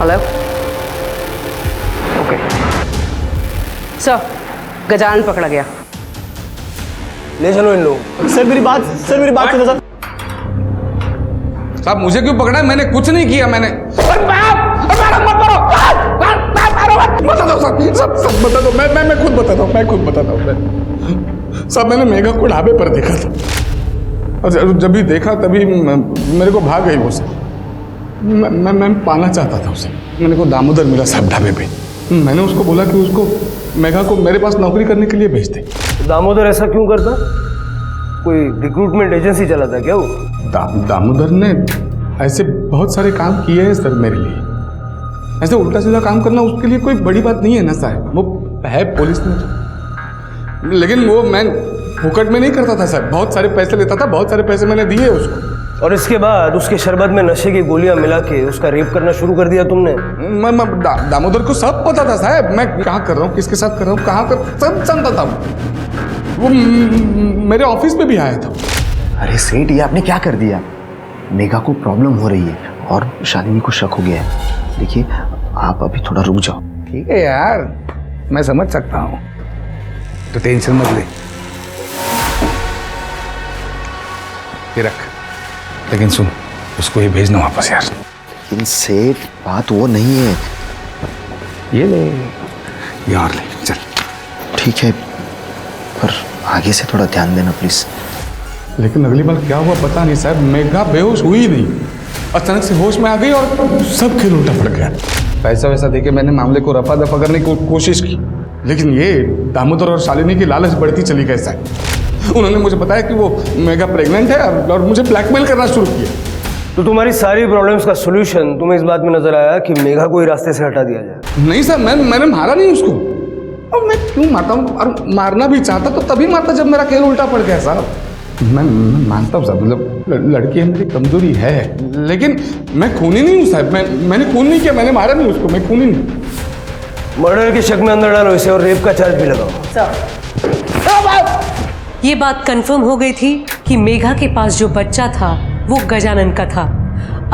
Hello okay sir, Gajanan पकड़ा गया। ले चलो इन लोगों। सर मेरी बात सुनो सर। साहब मुझे क्यों पकड़ा है? मैंने कुछ नहीं किया। मैंने बता दो सब बता दो। मैं खुद बताता हूँ। साहब मैंने मेघा को ढाबे पर देखा था और जब भी देखा तभी मेरे को भाग गई वो सर। मैं पाना चाहता था उसे। मेरे को दामोदर मिला साहब ढाबे पे। मैंने उसको बोला कि उसको मेघा को मेरे पास नौकरी करने के लिए भेज दे। दामोदर ऐसा क्यों करता? कोई रिक्रूटमेंट एजेंसी चलाता क्या वो? दामोदर ने ऐसे बहुत सारे काम किए हैं सर मेरे लिए। ऐसे उल्टा सीधा काम करना उसके लिए कोई बड़ी बात नहीं है ना साहब। वो है पुलिस में, लेकिन वो मैं फुकट में नहीं करता था सर, बहुत सारे पैसे लेता था, बहुत सारे पैसे मैंने दिए उसको। और इसके बाद उसके शरबत में नशे की गोलियां मिला के उसका रेप करना शुरू कर दिया तुमने? दामोदर को सब पता था साहब, मैं कहाँ कर रहा हूँ, किसके साथ कर रहा हूँ, कहाँ कर, सब जानता था वो। मेरे ऑफिस में भी आया था। अरे सेठ, ये आपने क्या कर दिया? मेघा को प्रॉब्लम हो रही है और शालिनी को शक हो गया है। देखिए, आप अभी थोड़ा रुक जाओ। ठीक है यार, मैं समझ सकता हूँ, तो टेंशन मत ले। ये रख, लेकिन सुन, उसको ये भेजना वापस यार। लेकिन सेठ, बात वो नहीं है। ये ले, ये और ले, चल। ठीक है, पर आगे से थोड़ा ध्यान देना प्लीज। लेकिन अगली बार क्या हुआ पता नहीं साहब, मेघा बेहोश हुई नहीं, अचानक से होश में आ गई और सब खेल उल्टा पड़ गया। पैसा वैसा देके मैंने मामले को रफा दफा करने की कोशिश की, लेकिन ये दामोदर और शालिनी की लालच बढ़ती चली गई साहब। उन्होंने मुझे बताया कि वो मेघा प्रेग्नेंट है और मुझे ब्लैकमेल करना शुरू किया। तो तुम्हारी सारी प्रॉब्लम्स का सॉल्यूशन तुम्हें इस बात में नजर आया कि मेघा को ही रास्ते से हटा दिया जाए? नहीं सर, मैंने मारा नहीं उसको। और मैं क्यों मारता हूँ? और मारना भी चाहता तो तभी मारता जब मेरा खेल उल्टा पड़ गया साहब। मैं मानता हूँ साहब, मतलब लड़की है, मेरी कमजोरी है, लेकिन मैं खूनी नहीं हूँ साहब। मैंने खून नहीं किया, मैंने मारा नहीं उसको, मैं खूनी नहीं। मर्डर के शक में अंदर डालो इसे और रेप का चार्ज भी लगाओ। ये बात कंफर्म हो गई थी कि मेघा के पास जो बच्चा था वो गजानन का था।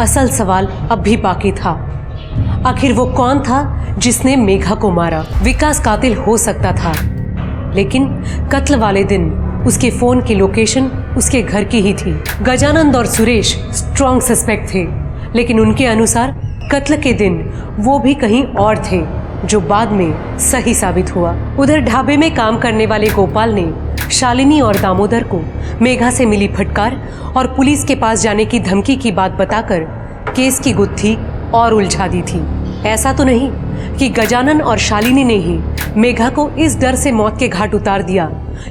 असल सवाल अब भी बाकी था, आखिर वो कौन था जिसने मेघा को मारा? विकास कातिल हो सकता था, लेकिन कत्ल वाले दिन उसके फोन की लोकेशन उसके घर की ही थी। गजानंद और सुरेश स्ट्रॉन्ग सस्पेक्ट थे, लेकिन उनके अनुसार कत्ल के दिन वो भी कहीं और थे, जो बाद में सही साबित हुआ। उधर ढाबे में काम करने वाले गोपाल ने शालिनी और दामोदर को मेघा से मिली फटकार और पुलिस के पास जाने की धमकी की बात बताकर केस की गुत्थी और उलझा दी थी। ऐसा तो नहीं कि गजानन और शालिनी ने ही मेघा को इस डर से मौत के घाट उतार दिया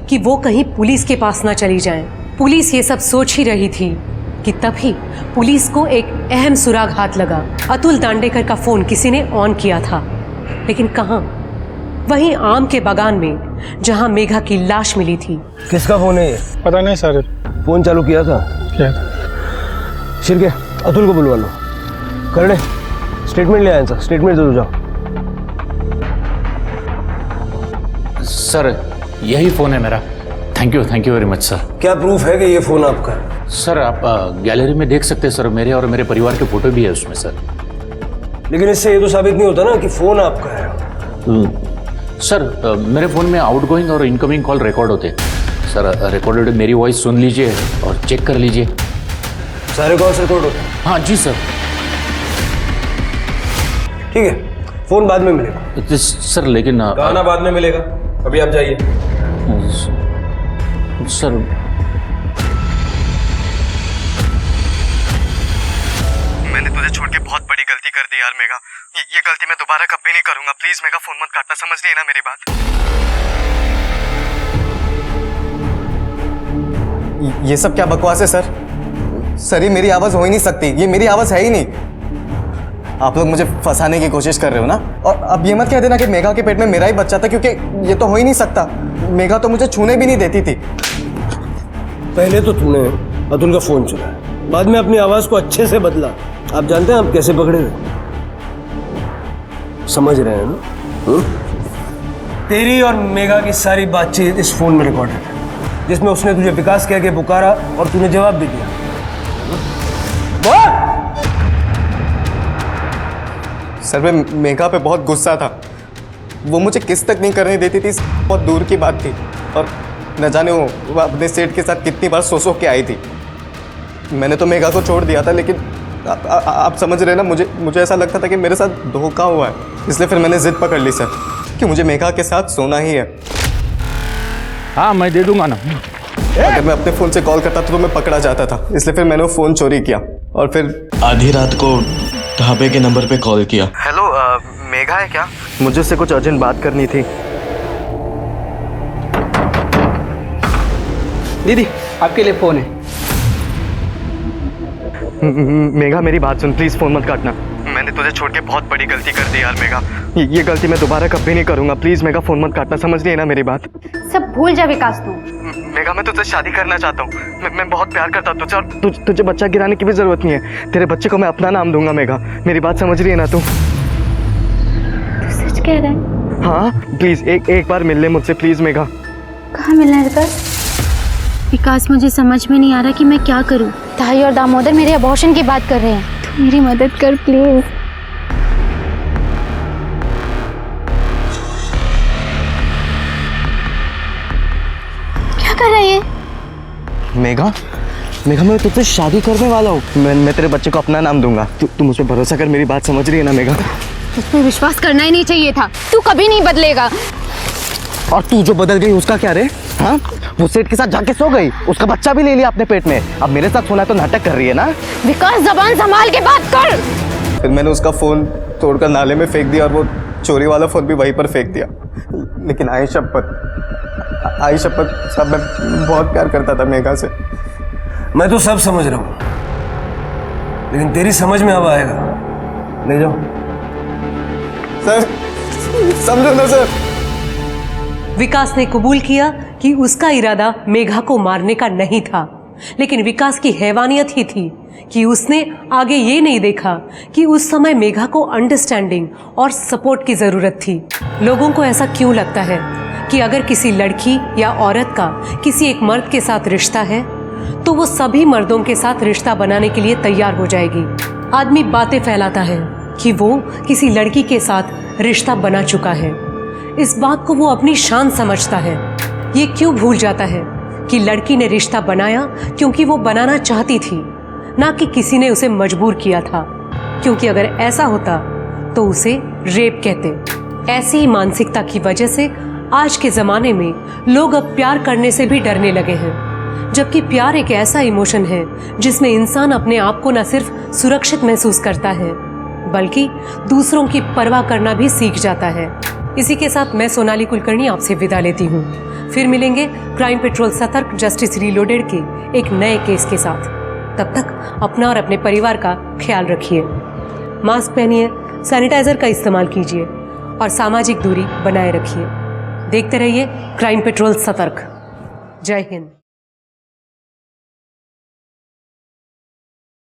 कि वो कहीं पुलिस के पास ना चली जाएं। पुलिस ये सब सोच ही रही थी कि तभी पुलिस को एक अहम सुराग हाथ लगा। अतुल दांडेकर का फोन किसी ने ऑन किया था, लेकिन कहाँ? वहीं आम के बागान में, जहां मेघा की लाश मिली थी। किसका फोन है ये? पता नहीं सर। फोन चालू किया था क्या? शिरके, अतुल को बुलवा लो। कर ले, स्टेटमेंट ले आए सर, स्टेटमेंट दे दो जाओ। सर, यही फ़ोन है मेरा। Thank you very much sir. क्या प्रूफ है कि ये फ़ोन आपका है? सर, आप गैलरी में देख सकते हैं सर, मेरे और मेरे परिवार के फ़ोटो भी है उसमें सर। लेकिन इससे ये तो साबित नहीं होता ना कि फ़ोन आपका है। सर, मेरे फ़ोन में आउटगोइंग और इनकमिंग कॉल रिकॉर्ड होते हैं सर। रिकॉर्डेड मेरी वॉइस सुन लीजिए और चेक कर लीजिए। सारे कॉल्स रिकॉर्ड होते हैं? हाँ जी सर। ठीक है, फ़ोन बाद में मिलेगा सर। लेकिन गाना बाद में मिलेगा, अभी आप जाइए। सर, मैंने तुझे छोड़ के बहुत बड़ी गलती कर दी यार मेघा। ये गलती मैं दोबारा कभी नहीं करूंगा। प्लीज मेघा, फोन मत काटना, समझ रही है ना मेरी बात? ये सब क्या बकवास है सर? सर, ये मेरी आवाज हो ही नहीं सकती, ये मेरी आवाज है ही नहीं। आप लोग मुझे फंसाने की कोशिश कर रहे हो ना? और अब ये मत कह देना कि मेघा के पेट में मेरा ही बच्चा था, क्योंकि ये तो हो ही नहीं सकता। मेघा तो मुझे छूने भी नहीं देती थी। पहले तो तूने अतुल का फोन चुराया, बाद में अपनी आवाज को अच्छे से बदला। आप जानते हैं आप कैसे पकड़े थे? समझ रहे हैं ना? तेरी और मेघा की सारी बातचीत इस फोन में रिकॉर्डेड है, जिसमें उसने तुझे विकास कह के पुकारा और तूने जवाब भी दिया। सर, मैं मेघा पे बहुत गुस्सा था। वो मुझे किस तक नहीं करने देती थी, बहुत दूर की बात थी। और न जाने वो अपने सेठ के साथ कितनी बार सो के आई थी। मैंने तो मेघा को छोड़ दिया था, लेकिन आप समझ रहे ना, मुझे ऐसा लगता था कि मेरे साथ धोखा हुआ है। इसलिए फिर मैंने जिद पकड़ ली सर कि मुझे मेघा के साथ सोना ही है। हाँ, मैं दे दूंगा ना। अगर मैं अपने फ़ोन से कॉल करता तो मैं पकड़ा जाता था, इसलिए फिर मैंने वो फ़ोन चोरी किया और फिर आधी रात को ढाबे के नंबर पे कॉल किया। हेलो, मेघा है क्या? मुझे उससे कुछ अर्जेंट बात करनी थी। दीदी, आपके लिए फ़ोन है। मेघा, मेरी बात सुन, प्लीज़ फ़ोन मत काटना। मैंने तुझे छोड़ के बहुत बड़ी गलती कर दी यार मेघा। ये गलती मैं दोबारा कभी नहीं करूँगा। प्लीज़ मेघा, फ़ोन मत काटना, समझ रही है ना मेरी बात? सब भूल जा विकास तू। मेघा मैं तुझसे शादी करना चाहता हूँ। मैं बहुत प्यार करता हूँ तुझसे और तुझे बच्चा गिराने की भी जरूरत नहीं है। तेरे बच्चे को मैं अपना नाम दूंगा मेघा। मेरी बात समझ रही है ना तू? सच कह रहा है? हाँ प्लीज एक बार मिल ले मुझसे प्लीज मेघा। कहाँ मिलना है विकास? विकास मुझे समझ में नहीं आ रहा कि मैं क्या करूँ। ताई और दामोदर मेरे अबॉर्शन की बात कर रहे हैं, तू मेरी मदद कर प्लीज। क्या कर रहा है ये? मेघा मेघा मैं तुझसे शादी करने वाला हूँ। मैं तेरे बच्चे को अपना नाम दूंगा। तू मुझ पर भरोसा कर, मेरी बात समझ रही है ना मेघा? तुझ पे विश्वास करना ही नहीं चाहिए था, तू कभी नहीं बदलेगा। और तू जो बदल गई उसका क्या रे? हाँ वो सेठ के साथ जाके सो गई, उसका बच्चा भी ले लिया अपने पेट में, अब मेरे साथ सोना तो नाटक कर रही है ना? विकास जबान संभाल के बात कर। फिर मैंने उसका फोन तोड़कर नाले में फेंक दिया और वो चोरी वाला फोन भी वहीं पर फेंक दिया। लेकिन आई शपथ साहब मैं बहुत प्यार करता था मेघा से। मैं तो सब समझ रहा हूँ, लेकिन तेरी समझ में अब आएगा। ले जाओ सर, समझो ना सर। विकास ने कबूल किया कि उसका इरादा मेघा को मारने का नहीं था, लेकिन विकास की हैवानियत ही थी कि उसने आगे ये नहीं देखा कि उस समय मेघा को अंडरस्टैंडिंग और सपोर्ट की जरूरत थी। लोगों को ऐसा क्यों लगता है कि अगर किसी लड़की या औरत का किसी एक मर्द के साथ रिश्ता है तो वो सभी मर्दों के साथ रिश्ता बनाने के लिए तैयार हो जाएगी। आदमी बातें फैलाता है कि वो किसी लड़की के साथ रिश्ता बना चुका है, इस बात को वो अपनी शान समझता है। ये क्यों भूल जाता है कि लड़की ने रिश्ता बनाया क्योंकि वो बनाना चाहती थी, ना कि किसी ने उसे मजबूर किया था। क्योंकि अगर ऐसा होता तो उसे रेप कहते। ऐसी ही मानसिकता की वजह से आज के ज़माने में लोग अब प्यार करने से भी डरने लगे हैं, जबकि प्यार एक ऐसा इमोशन है जिसमें इंसान अपने आप को न सिर्फ सुरक्षित महसूस करता है बल्कि दूसरों की परवाह करना भी सीख जाता है। इसी के साथ मैं सोनाली कुलकर्णी आपसे विदा लेती हूँ। फिर मिलेंगे क्राइम पेट्रोल सतर्क जस्टिस रीलोडेड के एक नए केस के साथ। तब तक अपना और अपने परिवार का ख्याल रखिए, मास्क पहनिए, सैनिटाइजर का इस्तेमाल कीजिए और सामाजिक दूरी बनाए रखिए। देखते रहिए क्राइम पेट्रोल सतर्क। जय हिंद।